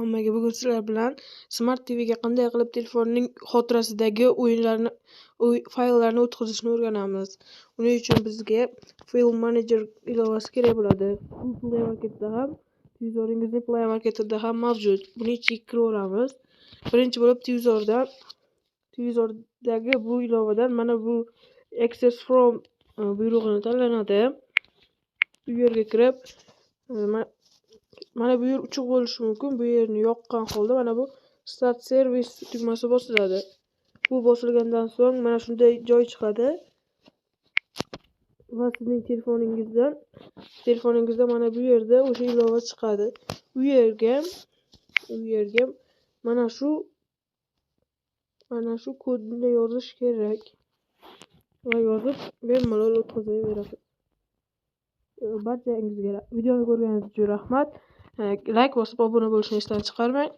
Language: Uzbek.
hammaga. Bugun sizlar bilan Smart TVga qanday qilib telefonning xotirasidagi fayllarni o'tkazishni o'rganamiz. Uning uchun bizga File Manager ilovasi kerak bo'ladi. Bu Play Marketda ham, televizoringizning Play Marketida ham mavjud. Buni ichiga kiraveramiz. Birinchi bo'lib televizordagi bu ilovadan mana bu Access From buyrug'ini tanlanadi. Bu yerga kirib, mana bu yer uchuq bo'lishi mumkin. Bu yerni yoqqan holda mana bu Start Service tugmasi bosiladi. Bu bosilgandan so'ng mana shunday joy chiqadi. Va sizning telefoningizda mana bu yerda o'sha ilova chiqadi. Bu yerga mana shu kodni yozish kerak. Va yozib bemalol o'tkazaverasiz. Barchangizga videoni ko'rganingiz uchun rahmat. Like bosib obuna bo'lishni esdan chiqarmang.